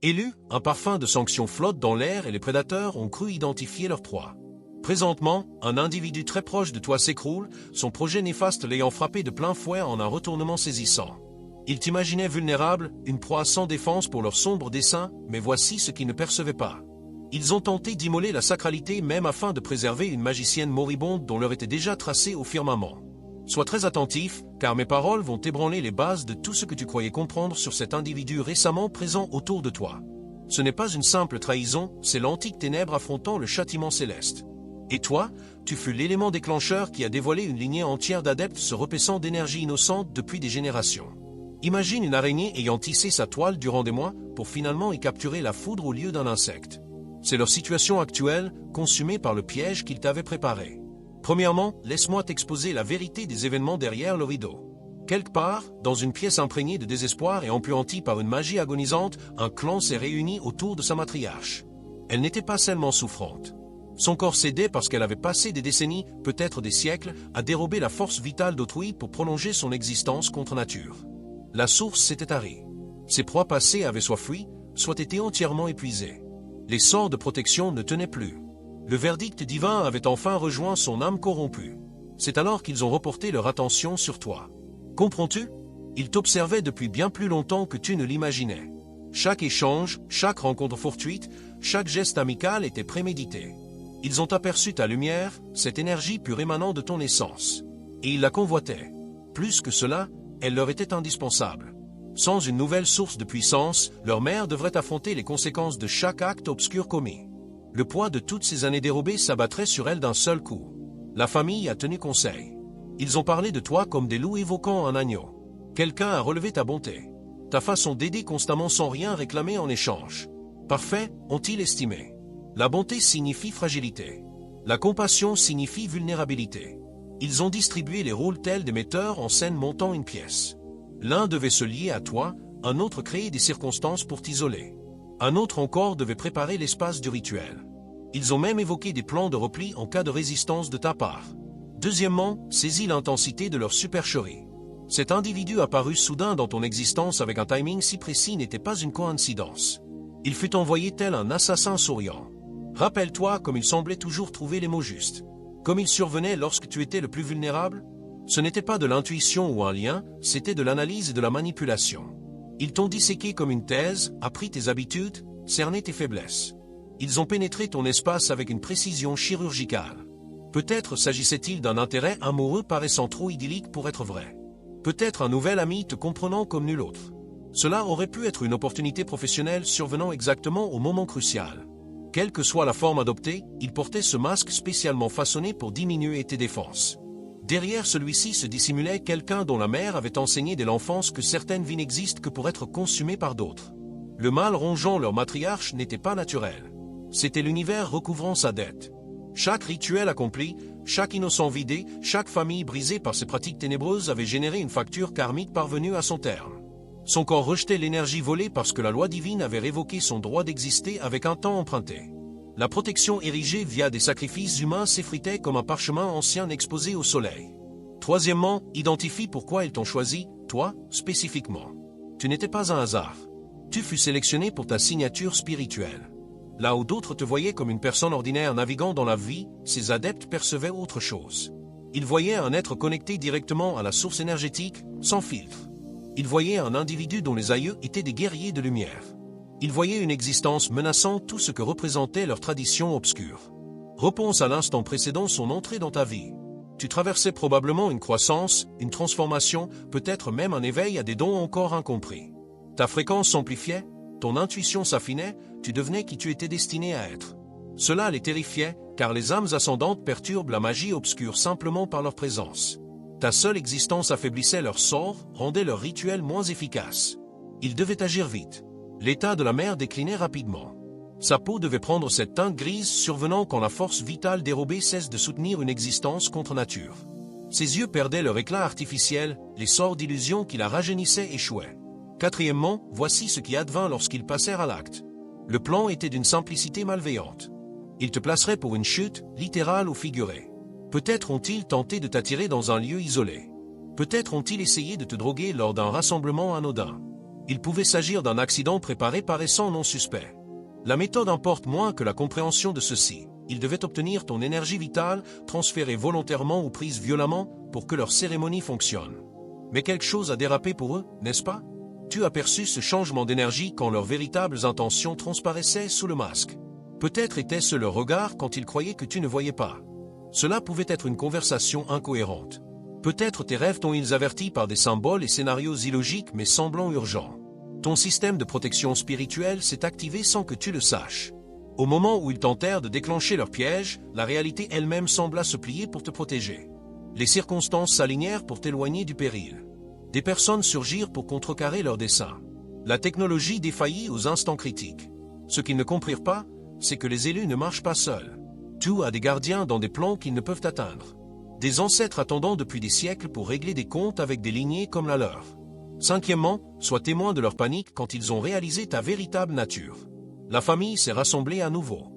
Élu, un parfum de sanction flotte dans l'air et les prédateurs ont cru identifier leur proie. Présentement, un individu très proche de toi s'écroule, son projet néfaste l'ayant frappé de plein fouet en un retournement saisissant. Ils t'imaginaient vulnérable, une proie sans défense pour leurs sombres desseins, mais voici ce qu'ils ne percevaient pas. Ils ont tenté d'immoler la sacralité même afin de préserver une magicienne moribonde dont l'heure était déjà tracée au firmament. Sois très attentif, car mes paroles vont ébranler les bases de tout ce que tu croyais comprendre sur cet individu récemment présent autour de toi. Ce n'est pas une simple trahison, c'est l'antique ténèbre affrontant le châtiment céleste. Et toi, tu fus l'élément déclencheur qui a dévoilé une lignée entière d'adeptes se repaissant d'énergie innocente depuis des générations. Imagine une araignée ayant tissé sa toile durant des mois pour finalement y capturer la foudre au lieu d'un insecte. C'est leur situation actuelle, consumée par le piège qu'ils t'avaient préparé. Premièrement, laisse-moi t'exposer la vérité des événements derrière le rideau. Quelque part, dans une pièce imprégnée de désespoir et empuantie par une magie agonisante, un clan s'est réuni autour de sa matriarche. Elle n'était pas seulement souffrante. Son corps cédait parce qu'elle avait passé des décennies, peut-être des siècles, à dérober la force vitale d'autrui pour prolonger son existence contre nature. La source s'était tarie. Ses proies passées avaient soit fui, soit été entièrement épuisées. Les sorts de protection ne tenaient plus. Le verdict divin avait enfin rejoint son âme corrompue. C'est alors qu'ils ont reporté leur attention sur toi. Comprends-tu? Ils t'observaient depuis bien plus longtemps que tu ne l'imaginais. Chaque échange, chaque rencontre fortuite, chaque geste amical était prémédité. Ils ont aperçu ta lumière, cette énergie pure émanant de ton essence. Et ils la convoitaient. Plus que cela, elle leur était indispensable. Sans une nouvelle source de puissance, leur mère devrait affronter les conséquences de chaque acte obscur commis. Le poids de toutes ces années dérobées s'abattrait sur elle d'un seul coup. La famille a tenu conseil. Ils ont parlé de toi comme des loups évoquant un agneau. Quelqu'un a relevé ta bonté. Ta façon d'aider constamment sans rien réclamer en échange. Parfait, ont-ils estimé. La bonté signifie fragilité. La compassion signifie vulnérabilité. Ils ont distribué les rôles tels des metteurs en scène montant une pièce. L'un devait se lier à toi, un autre créer des circonstances pour t'isoler. Un autre encore devait préparer l'espace du rituel. Ils ont même évoqué des plans de repli en cas de résistance de ta part. Deuxièmement, saisis l'intensité de leur supercherie. Cet individu apparu soudain dans ton existence avec un timing si précis n'était pas une coïncidence. Il fut envoyé tel un assassin souriant. Rappelle-toi comme il semblait toujours trouver les mots justes. Comme il survenait lorsque tu étais le plus vulnérable. Ce n'était pas de l'intuition ou un lien, c'était de l'analyse et de la manipulation. Ils t'ont disséqué comme une thèse, appris tes habitudes, cerné tes faiblesses. Ils ont pénétré ton espace avec une précision chirurgicale. Peut-être s'agissait-il d'un intérêt amoureux paraissant trop idyllique pour être vrai. Peut-être un nouvel ami te comprenant comme nul autre. Cela aurait pu être une opportunité professionnelle survenant exactement au moment crucial. Quelle que soit la forme adoptée, il portait ce masque spécialement façonné pour diminuer tes défenses. Derrière celui-ci se dissimulait quelqu'un dont la mère avait enseigné dès l'enfance que certaines vies n'existent que pour être consumées par d'autres. Le mal rongeant leur matriarche n'était pas naturel. C'était l'univers recouvrant sa dette. Chaque rituel accompli, chaque innocent vidé, chaque famille brisée par ces pratiques ténébreuses avait généré une facture karmique parvenue à son terme. Son corps rejetait l'énergie volée parce que la loi divine avait révoqué son droit d'exister avec un temps emprunté. La protection érigée via des sacrifices humains s'effritait comme un parchemin ancien exposé au soleil. Troisièmement, identifie pourquoi ils t'ont choisi, toi, spécifiquement. Tu n'étais pas un hasard. Tu fus sélectionné pour ta signature spirituelle. Là où d'autres te voyaient comme une personne ordinaire naviguant dans la vie, ces adeptes percevaient autre chose. Ils voyaient un être connecté directement à la source énergétique, sans filtre. Ils voyaient un individu dont les aïeux étaient des guerriers de lumière. Ils voyaient une existence menaçant tout ce que représentait leur tradition obscure. Repense à l'instant précédent son entrée dans ta vie. Tu traversais probablement une croissance, une transformation, peut-être même un éveil à des dons encore incompris. Ta fréquence s'amplifiait, ton intuition s'affinait, tu devenais qui tu étais destiné à être. Cela les terrifiait, car les âmes ascendantes perturbent la magie obscure simplement par leur présence. Ta seule existence affaiblissait leur sort, rendait leur rituel moins efficace. Ils devaient agir vite. L'état de la mère déclinait rapidement. Sa peau devait prendre cette teinte grise survenant quand la force vitale dérobée cesse de soutenir une existence contre nature. Ses yeux perdaient leur éclat artificiel, les sorts d'illusion qui la rajeunissaient échouaient. Quatrièmement, voici ce qui advint lorsqu'ils passèrent à l'acte. Le plan était d'une simplicité malveillante. Ils te placeraient pour une chute, littérale ou figurée. Peut-être ont-ils tenté de t'attirer dans un lieu isolé. Peut-être ont-ils essayé de te droguer lors d'un rassemblement anodin. Il pouvait s'agir d'un accident préparé paraissant non suspect. La méthode importe moins que la compréhension de ceci. Ils devaient obtenir ton énergie vitale, transférée volontairement ou prise violemment, pour que leur cérémonie fonctionne. Mais quelque chose a dérapé pour eux, n'est-ce pas? Tu aperçus ce changement d'énergie quand leurs véritables intentions transparaissaient sous le masque. Peut-être était-ce leur regard quand ils croyaient que tu ne voyais pas. Cela pouvait être une conversation incohérente. Peut-être tes rêves t'ont-ils averti par des symboles et scénarios illogiques mais semblant urgents. Ton système de protection spirituelle s'est activé sans que tu le saches. Au moment où ils tentèrent de déclencher leur piège, la réalité elle-même sembla se plier pour te protéger. Les circonstances s'alignèrent pour t'éloigner du péril. Des personnes surgirent pour contrecarrer leurs desseins. La technologie défaillit aux instants critiques. Ce qu'ils ne comprirent pas, c'est que les élus ne marchent pas seuls. Tout a des gardiens dans des plans qu'ils ne peuvent atteindre. Des ancêtres attendant depuis des siècles pour régler des comptes avec des lignées comme la leur. Cinquièmement, sois témoin de leur panique quand ils ont réalisé ta véritable nature. La famille s'est rassemblée à nouveau.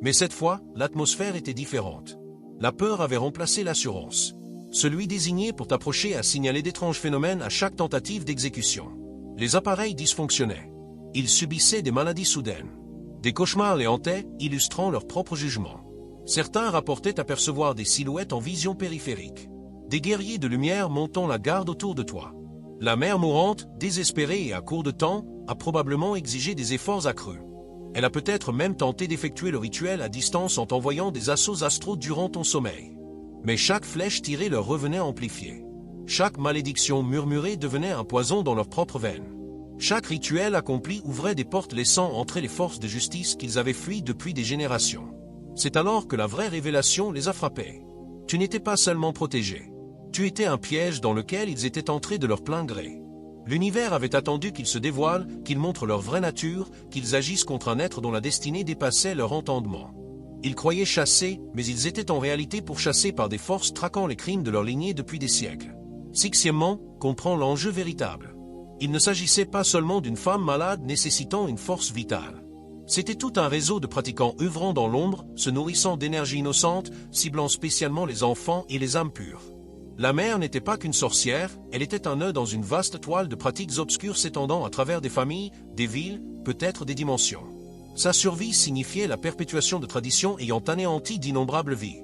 Mais cette fois, l'atmosphère était différente. La peur avait remplacé l'assurance. Celui désigné pour t'approcher a signalé d'étranges phénomènes à chaque tentative d'exécution. Les appareils dysfonctionnaient. Ils subissaient des maladies soudaines. Des cauchemars les hantaient, illustrant leur propre jugement. Certains rapportaient apercevoir des silhouettes en vision périphérique. Des guerriers de lumière montant la garde autour de toi. La mère mourante, désespérée et à court de temps, a probablement exigé des efforts accrus. Elle a peut-être même tenté d'effectuer le rituel à distance en t'envoyant des assauts astraux durant ton sommeil. Mais chaque flèche tirée leur revenait amplifiée. Chaque malédiction murmurée devenait un poison dans leurs propres veines. Chaque rituel accompli ouvrait des portes laissant entrer les forces de justice qu'ils avaient fuies depuis des générations. C'est alors que la vraie révélation les a frappés. Tu n'étais pas seulement protégé. Tu étais un piège dans lequel ils étaient entrés de leur plein gré. L'univers avait attendu qu'ils se dévoilent, qu'ils montrent leur vraie nature, qu'ils agissent contre un être dont la destinée dépassait leur entendement. Ils croyaient chasser, mais ils étaient en réalité pourchassés par des forces traquant les crimes de leur lignée depuis des siècles. Sixièmement, comprends l'enjeu véritable. Il ne s'agissait pas seulement d'une femme malade nécessitant une force vitale. C'était tout un réseau de pratiquants œuvrant dans l'ombre, se nourrissant d'énergie innocente, ciblant spécialement les enfants et les âmes pures. La mère n'était pas qu'une sorcière, elle était un nœud dans une vaste toile de pratiques obscures s'étendant à travers des familles, des villes, peut-être des dimensions. Sa survie signifiait la perpétuation de traditions ayant anéanti d'innombrables vies.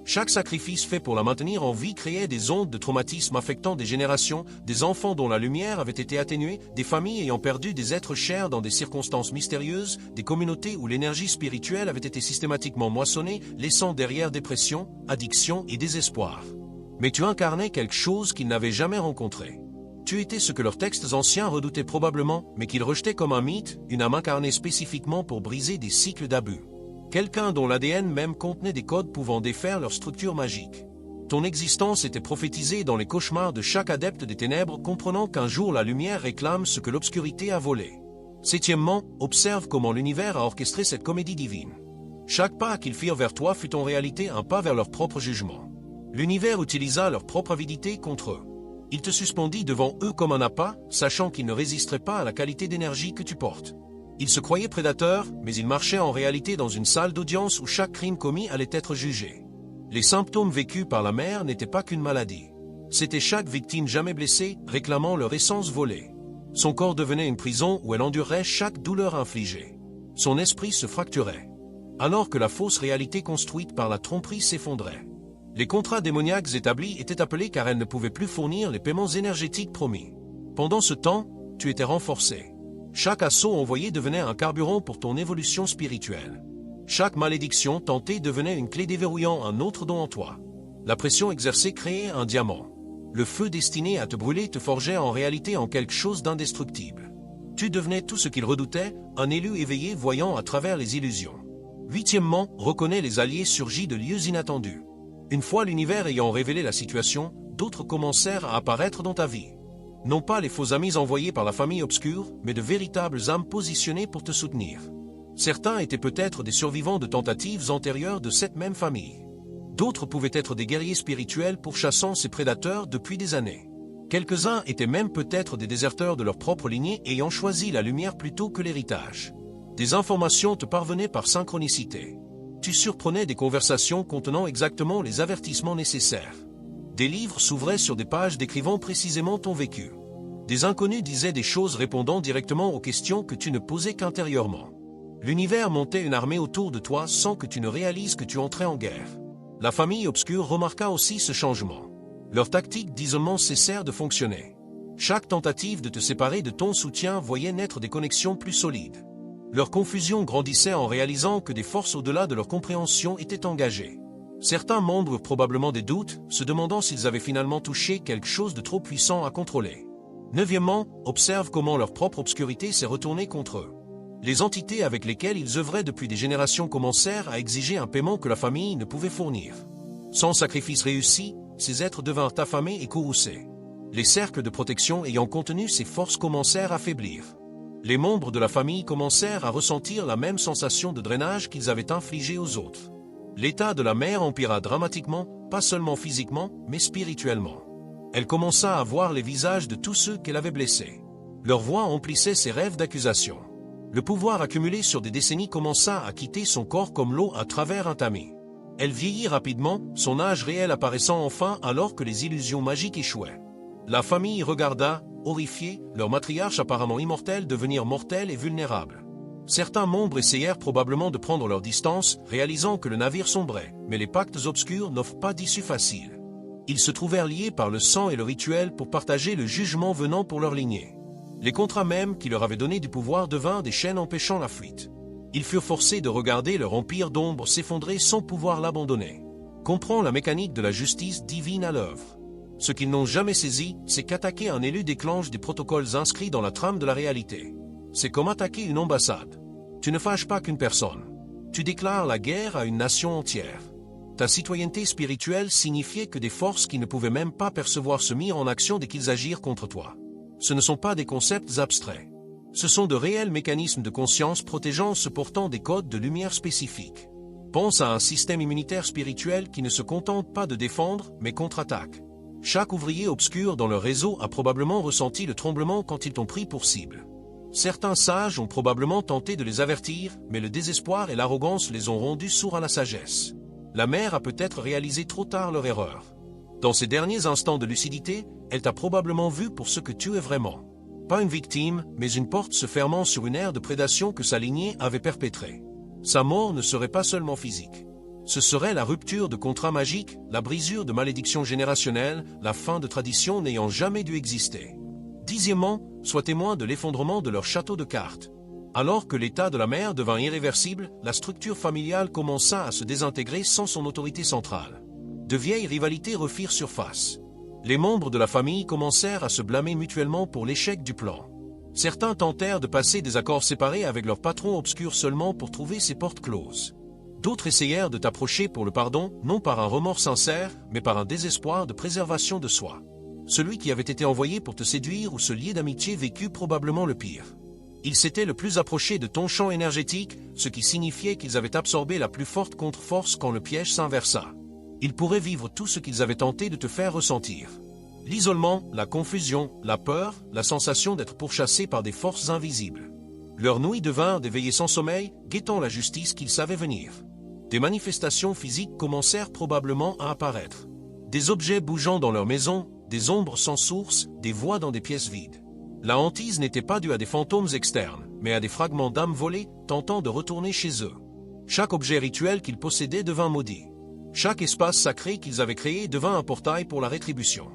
Chaque sacrifice fait pour la maintenir en vie créait des ondes de traumatisme affectant des générations, des enfants dont la lumière avait été atténuée, des familles ayant perdu des êtres chers dans des circonstances mystérieuses, des communautés où l'énergie spirituelle avait été systématiquement moissonnée, laissant derrière dépression, addiction et désespoir. Mais tu incarnais quelque chose qu'ils n'avaient jamais rencontré. Tu étais ce que leurs textes anciens redoutaient probablement, mais qu'ils rejetaient comme un mythe, une âme incarnée spécifiquement pour briser des cycles d'abus. Quelqu'un dont l'ADN même contenait des codes pouvant défaire leur structure magique. Ton existence était prophétisée dans les cauchemars de chaque adepte des ténèbres comprenant qu'un jour la lumière réclame ce que l'obscurité a volé. Septièmement, observe comment l'univers a orchestré cette comédie divine. Chaque pas qu'ils firent vers toi fut en réalité un pas vers leur propre jugement. L'univers utilisa leur propre avidité contre eux. Il te suspendit devant eux comme un appât, sachant qu'ils ne résisteraient pas à la qualité d'énergie que tu portes. Ils se croyaient prédateurs, mais ils marchaient en réalité dans une salle d'audience où chaque crime commis allait être jugé. Les symptômes vécus par la mère n'étaient pas qu'une maladie. C'était chaque victime jamais blessée, réclamant leur essence volée. Son corps devenait une prison où elle endurerait chaque douleur infligée. Son esprit se fracturait. Alors que la fausse réalité construite par la tromperie s'effondrait. Les contrats démoniaques établis étaient appelés car elles ne pouvaient plus fournir les paiements énergétiques promis. Pendant ce temps, tu étais renforcé. Chaque assaut envoyé devenait un carburant pour ton évolution spirituelle. Chaque malédiction tentée devenait une clé déverrouillant un autre don en toi. La pression exercée créait un diamant. Le feu destiné à te brûler te forgeait en réalité en quelque chose d'indestructible. Tu devenais tout ce qu'il redoutait, un élu éveillé voyant à travers les illusions. Huitièmement, reconnais les alliés surgis de lieux inattendus. Une fois l'univers ayant révélé la situation, d'autres commencèrent à apparaître dans ta vie. Non pas les faux amis envoyés par la famille obscure, mais de véritables âmes positionnées pour te soutenir. Certains étaient peut-être des survivants de tentatives antérieures de cette même famille. D'autres pouvaient être des guerriers spirituels pourchassant ces prédateurs depuis des années. Quelques-uns étaient même peut-être des déserteurs de leur propre lignée ayant choisi la lumière plutôt que l'héritage. Des informations te parvenaient par synchronicité. Tu surprenais des conversations contenant exactement les avertissements nécessaires. Des livres s'ouvraient sur des pages décrivant précisément ton vécu. Des inconnus disaient des choses répondant directement aux questions que tu ne posais qu'intérieurement. L'univers montait une armée autour de toi sans que tu ne réalises que tu entrais en guerre. La famille obscure remarqua aussi ce changement. Leurs tactiques d'isolement cessèrent de fonctionner. Chaque tentative de te séparer de ton soutien voyait naître des connexions plus solides. Leur confusion grandissait en réalisant que des forces au-delà de leur compréhension étaient engagées. Certains membres eurent probablement des doutes, se demandant s'ils avaient finalement touché quelque chose de trop puissant à contrôler. Neuvièmement, observe comment leur propre obscurité s'est retournée contre eux. Les entités avec lesquelles ils œuvraient depuis des générations commencèrent à exiger un paiement que la famille ne pouvait fournir. Sans sacrifice réussi, ces êtres devinrent affamés et courroucés. Les cercles de protection ayant contenu ces forces commencèrent à faiblir. Les membres de la famille commencèrent à ressentir la même sensation de drainage qu'ils avaient infligée aux autres. L'état de la mère empira dramatiquement, pas seulement physiquement, mais spirituellement. Elle commença à voir les visages de tous ceux qu'elle avait blessés. Leur voix emplissait ses rêves d'accusation. Le pouvoir accumulé sur des décennies commença à quitter son corps comme l'eau à travers un tamis. Elle vieillit rapidement, son âge réel apparaissant enfin alors que les illusions magiques échouaient. La famille regarda, horrifiée, leur matriarche apparemment immortel devenir mortel et vulnérable. Certains membres essayèrent probablement de prendre leur distance, réalisant que le navire sombrait, mais les pactes obscurs n'offrent pas d'issue facile. Ils se trouvèrent liés par le sang et le rituel pour partager le jugement venant pour leur lignée. Les contrats mêmes qui leur avaient donné du pouvoir devinrent des chaînes empêchant la fuite. Ils furent forcés de regarder leur empire d'ombre s'effondrer sans pouvoir l'abandonner. Comprends la mécanique de la justice divine à l'œuvre. Ce qu'ils n'ont jamais saisi, c'est qu'attaquer un élu déclenche des protocoles inscrits dans la trame de la réalité. C'est comme attaquer une ambassade. Tu ne fâches pas qu'une personne. Tu déclares la guerre à une nation entière. Ta citoyenneté spirituelle signifiait que des forces qui ne pouvaient même pas percevoir se mirent en action dès qu'ils agirent contre toi. Ce ne sont pas des concepts abstraits. Ce sont de réels mécanismes de conscience protégeant se portant des codes de lumière spécifiques. Pense à un système immunitaire spirituel qui ne se contente pas de défendre, mais contre-attaque. Chaque ouvrier obscur dans leur réseau a probablement ressenti le tremblement quand ils t'ont pris pour cible. Certains sages ont probablement tenté de les avertir, mais le désespoir et l'arrogance les ont rendus sourds à la sagesse. La mère a peut-être réalisé trop tard leur erreur. Dans ces derniers instants de lucidité, elle t'a probablement vu pour ce que tu es vraiment. Pas une victime, mais une porte se fermant sur une ère de prédation que sa lignée avait perpétrée. Sa mort ne serait pas seulement physique. Ce serait la rupture de contrats magiques, la brisure de malédictions générationnelles, la fin de traditions n'ayant jamais dû exister. Dixièmement, sois témoin de l'effondrement de leur château de cartes. Alors que l'état de la mère devint irréversible, la structure familiale commença à se désintégrer sans son autorité centrale. De vieilles rivalités refirent surface. Les membres de la famille commencèrent à se blâmer mutuellement pour l'échec du plan. Certains tentèrent de passer des accords séparés avec leur patron obscur seulement pour trouver ces portes closes. D'autres essayèrent de t'approcher pour le pardon, non par un remords sincère, mais par un désespoir de préservation de soi. Celui qui avait été envoyé pour te séduire ou se lier d'amitié vécut probablement le pire. Ils s'étaient le plus approchés de ton champ énergétique, ce qui signifiait qu'ils avaient absorbé la plus forte contre-force quand le piège s'inversa. Ils pourraient vivre tout ce qu'ils avaient tenté de te faire ressentir. L'isolement, la confusion, la peur, la sensation d'être pourchassés par des forces invisibles. Leurs nuits devinrent des veillées sans sommeil, guettant la justice qu'ils savaient venir. Des manifestations physiques commencèrent probablement à apparaître. Des objets bougeant dans leur maison, des ombres sans source, des voix dans des pièces vides. La hantise n'était pas due à des fantômes externes, mais à des fragments d'âmes volées, tentant de retourner chez eux. Chaque objet rituel qu'ils possédaient devint maudit. Chaque espace sacré qu'ils avaient créé devint un portail pour la rétribution.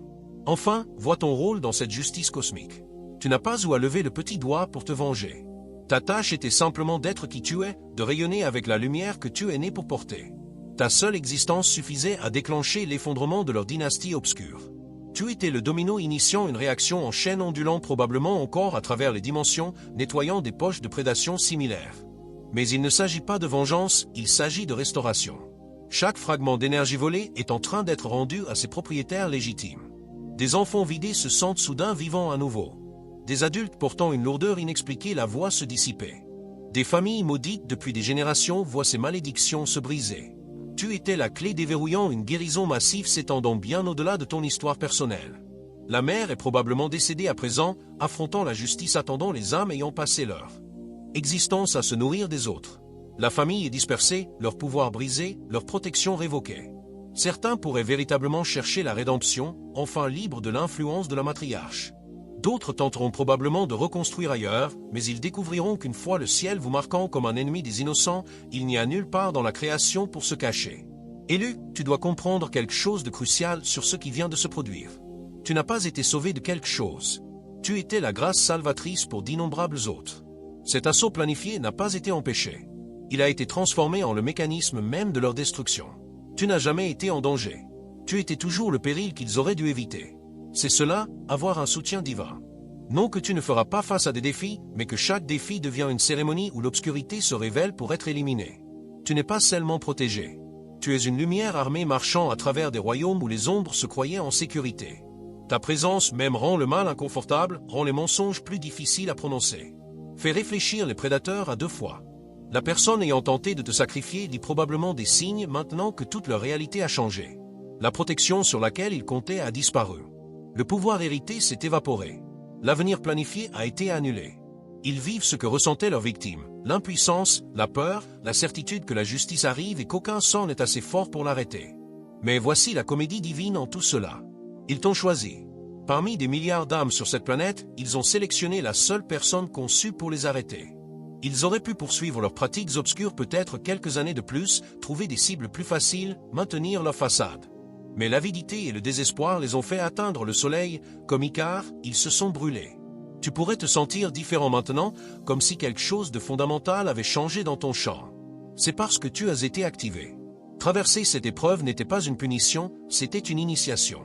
Enfin, vois ton rôle dans cette justice cosmique. Tu n'as pas eu à lever le petit doigt pour te venger. Ta tâche était simplement d'être qui tu es, de rayonner avec la lumière que tu es né pour porter. Ta seule existence suffisait à déclencher l'effondrement de leur dynastie obscure. Tu étais le domino initiant une réaction en chaîne ondulant probablement encore à travers les dimensions, nettoyant des poches de prédation similaires. Mais il ne s'agit pas de vengeance, il s'agit de restauration. Chaque fragment d'énergie volée est en train d'être rendu à ses propriétaires légitimes. Des enfants vidés se sentent soudain vivants à nouveau. Des adultes portant une lourdeur inexpliquée la voient se dissiper. Des familles maudites depuis des générations voient ces malédictions se briser. Tu étais la clé déverrouillant une guérison massive s'étendant bien au-delà de ton histoire personnelle. La mère est probablement décédée à présent, affrontant la justice attendant les âmes ayant passé leur existence à se nourrir des autres. La famille est dispersée, leur pouvoir brisé, leur protection révoquée. Certains pourraient véritablement chercher la rédemption, enfin libres de l'influence de la matriarche. D'autres tenteront probablement de reconstruire ailleurs, mais ils découvriront qu'une fois le ciel vous marquant comme un ennemi des innocents, il n'y a nulle part dans la création pour se cacher. Élu, tu dois comprendre quelque chose de crucial sur ce qui vient de se produire. Tu n'as pas été sauvé de quelque chose. Tu étais la grâce salvatrice pour d'innombrables autres. Cet assaut planifié n'a pas été empêché. Il a été transformé en le mécanisme même de leur destruction. Tu n'as jamais été en danger. Tu étais toujours le péril qu'ils auraient dû éviter. C'est cela, avoir un soutien divin. Non que tu ne feras pas face à des défis, mais que chaque défi devient une cérémonie où l'obscurité se révèle pour être éliminée. Tu n'es pas seulement protégé. Tu es une lumière armée marchant à travers des royaumes où les ombres se croyaient en sécurité. Ta présence même rend le mal inconfortable, rend les mensonges plus difficiles à prononcer. Fais réfléchir les prédateurs à deux fois. La personne ayant tenté de te sacrifier lit probablement des signes maintenant que toute leur réalité a changé. La protection sur laquelle ils comptaient a disparu. Le pouvoir hérité s'est évaporé. L'avenir planifié a été annulé. Ils vivent ce que ressentaient leurs victimes, l'impuissance, la peur, la certitude que la justice arrive et qu'aucun sang n'est assez fort pour l'arrêter. Mais voici la comédie divine en tout cela. Ils t'ont choisi. Parmi des milliards d'âmes sur cette planète, ils ont sélectionné la seule personne conçue pour les arrêter. Ils auraient pu poursuivre leurs pratiques obscures peut-être quelques années de plus, trouver des cibles plus faciles, maintenir leur façade. Mais l'avidité et le désespoir les ont fait atteindre le soleil, comme Icare, ils se sont brûlés. Tu pourrais te sentir différent maintenant, comme si quelque chose de fondamental avait changé dans ton champ. C'est parce que tu as été activé. Traverser cette épreuve n'était pas une punition, c'était une initiation.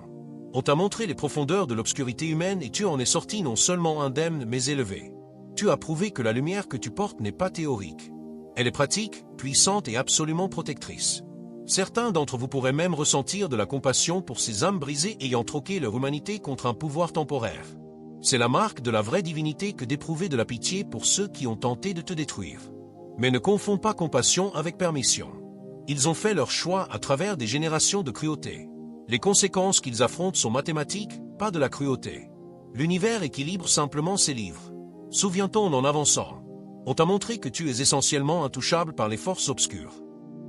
On t'a montré les profondeurs de l'obscurité humaine et tu en es sorti non seulement indemne mais élevé. Tu as prouvé que la lumière que tu portes n'est pas théorique. Elle est pratique, puissante et absolument protectrice. Certains d'entre vous pourraient même ressentir de la compassion pour ces âmes brisées ayant troqué leur humanité contre un pouvoir temporaire. C'est la marque de la vraie divinité que d'éprouver de la pitié pour ceux qui ont tenté de te détruire. Mais ne confonds pas compassion avec permission. Ils ont fait leur choix à travers des générations de cruauté. Les conséquences qu'ils affrontent sont mathématiques, pas de la cruauté. L'univers équilibre simplement ses livres. Souviens-toi en avançant. On t'a montré que tu es essentiellement intouchable par les forces obscures.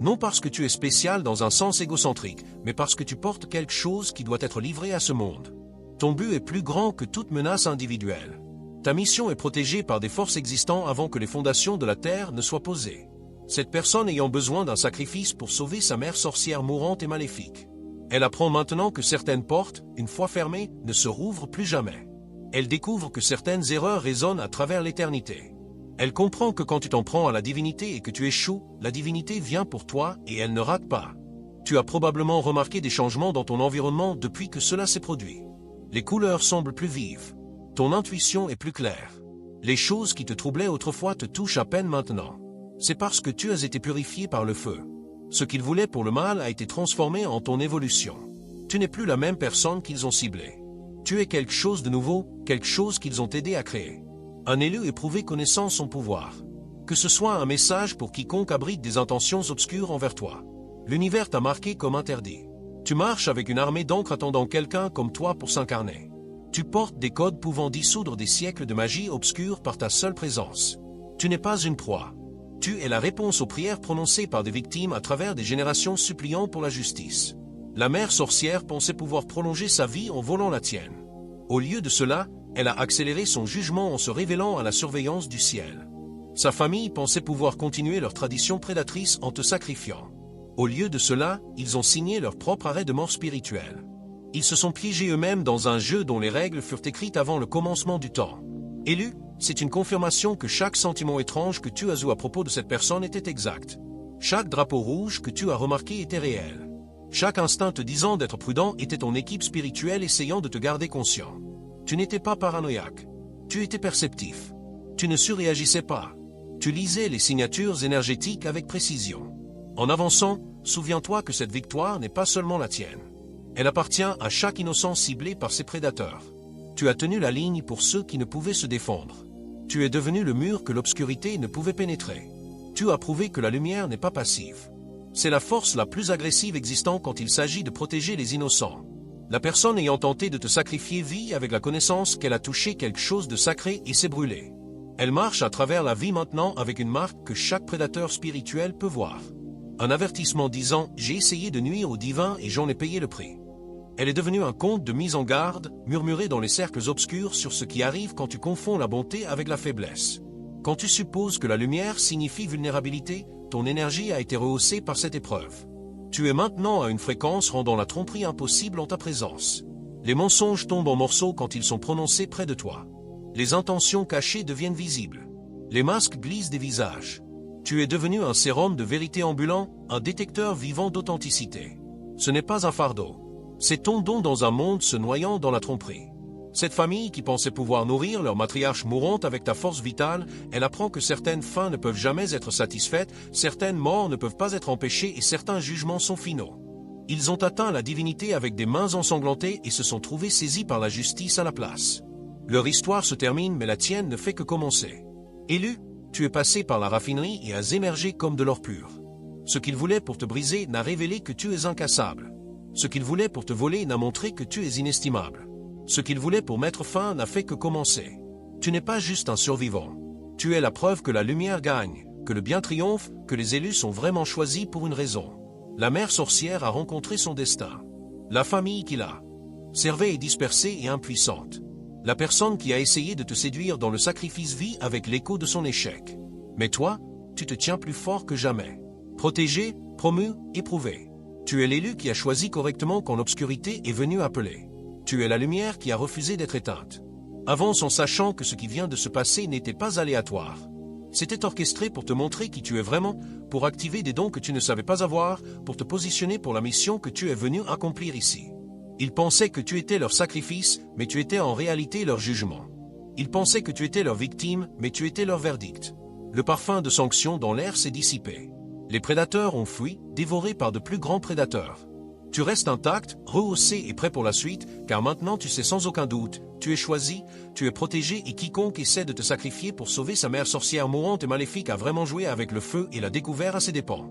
Non parce que tu es spécial dans un sens égocentrique, mais parce que tu portes quelque chose qui doit être livré à ce monde. Ton but est plus grand que toute menace individuelle. Ta mission est protégée par des forces existantes avant que les fondations de la Terre ne soient posées. Cette personne ayant besoin d'un sacrifice pour sauver sa mère sorcière mourante et maléfique. Elle apprend maintenant que certaines portes, une fois fermées, ne se rouvrent plus jamais. Elle découvre que certaines erreurs résonnent à travers l'éternité. Elle comprend que quand tu t'en prends à la divinité et que tu échoues, la divinité vient pour toi et elle ne rate pas. Tu as probablement remarqué des changements dans ton environnement depuis que cela s'est produit. Les couleurs semblent plus vives. Ton intuition est plus claire. Les choses qui te troublaient autrefois te touchent à peine maintenant. C'est parce que tu as été purifié par le feu. Ce qu'ils voulaient pour le mal a été transformé en ton évolution. Tu n'es plus la même personne qu'ils ont ciblée. Tu es quelque chose de nouveau, quelque chose qu'ils ont aidé à créer. Un élu éprouvé connaissant son pouvoir. Que ce soit un message pour quiconque abrite des intentions obscures envers toi. L'univers t'a marqué comme interdit. Tu marches avec une armée d'encre attendant quelqu'un comme toi pour s'incarner. Tu portes des codes pouvant dissoudre des siècles de magie obscure par ta seule présence. Tu n'es pas une proie. Tu es la réponse aux prières prononcées par des victimes à travers des générations suppliant pour la justice. La mère sorcière pensait pouvoir prolonger sa vie en volant la tienne. Au lieu de cela, elle a accéléré son jugement en se révélant à la surveillance du ciel. Sa famille pensait pouvoir continuer leur tradition prédatrice en te sacrifiant. Au lieu de cela, ils ont signé leur propre arrêt de mort spirituelle. Ils se sont piégés eux-mêmes dans un jeu dont les règles furent écrites avant le commencement du temps. Élu, c'est une confirmation que chaque sentiment étrange que tu as eu à propos de cette personne était exact. Chaque drapeau rouge que tu as remarqué était réel. Chaque instinct te disant d'être prudent était ton équipe spirituelle essayant de te garder conscient. Tu n'étais pas paranoïaque. Tu étais perceptif. Tu ne surréagissais pas. Tu lisais les signatures énergétiques avec précision. En avançant, souviens-toi que cette victoire n'est pas seulement la tienne. Elle appartient à chaque innocent ciblé par ses prédateurs. Tu as tenu la ligne pour ceux qui ne pouvaient se défendre. Tu es devenu le mur que l'obscurité ne pouvait pénétrer. Tu as prouvé que la lumière n'est pas passive. C'est la force la plus agressive existant quand il s'agit de protéger les innocents. La personne ayant tenté de te sacrifier vit avec la connaissance qu'elle a touché quelque chose de sacré et s'est brûlée. Elle marche à travers la vie maintenant avec une marque que chaque prédateur spirituel peut voir. Un avertissement disant « J'ai essayé de nuire au divin et j'en ai payé le prix ». Elle est devenue un conte de mise en garde, murmuré dans les cercles obscurs sur ce qui arrive quand tu confonds la bonté avec la faiblesse. Quand tu supposes que la lumière signifie vulnérabilité, ton énergie a été rehaussée par cette épreuve. Tu es maintenant à une fréquence rendant la tromperie impossible en ta présence. Les mensonges tombent en morceaux quand ils sont prononcés près de toi. Les intentions cachées deviennent visibles. Les masques glissent des visages. Tu es devenu un sérum de vérité ambulant, un détecteur vivant d'authenticité. Ce n'est pas un fardeau. C'est ton don dans un monde se noyant dans la tromperie. Cette famille qui pensait pouvoir nourrir leur matriarche mourante avec ta force vitale, elle apprend que certaines fins ne peuvent jamais être satisfaites, certaines morts ne peuvent pas être empêchées et certains jugements sont finaux. Ils ont atteint la divinité avec des mains ensanglantées et se sont trouvés saisis par la justice à la place. Leur histoire se termine mais la tienne ne fait que commencer. Élu, tu es passé par la raffinerie et as émergé comme de l'or pur. Ce qu'ils voulaient pour te briser n'a révélé que tu es incassable. Ce qu'ils voulaient pour te voler n'a montré que tu es inestimable. Ce qu'ils voulaient pour mettre fin n'a fait que commencer. Tu n'es pas juste un survivant. Tu es la preuve que la lumière gagne, que le bien triomphe, que les élus sont vraiment choisis pour une raison. La mère sorcière a rencontré son destin. La famille qui l'a servée est dispersée et impuissante. La personne qui a essayé de te séduire dans le sacrifice vit avec l'écho de son échec. Mais toi, tu te tiens plus fort que jamais. Protégé, promu, éprouvé. Tu es l'élu qui a choisi correctement quand l'obscurité est venue appeler. Tu es la lumière qui a refusé d'être éteinte. Avance en sachant que ce qui vient de se passer n'était pas aléatoire. C'était orchestré pour te montrer qui tu es vraiment, pour activer des dons que tu ne savais pas avoir, pour te positionner pour la mission que tu es venu accomplir ici. Ils pensaient que tu étais leur sacrifice, mais tu étais en réalité leur jugement. Ils pensaient que tu étais leur victime, mais tu étais leur verdict. Le parfum de sanction dans l'air s'est dissipé. Les prédateurs ont fui, dévorés par de plus grands prédateurs. Tu restes intact, rehaussé et prêt pour la suite, car maintenant tu sais sans aucun doute, tu es choisi, tu es protégé et quiconque essaie de te sacrifier pour sauver sa mère sorcière mourante et maléfique a vraiment joué avec le feu et l'a découvert à ses dépens.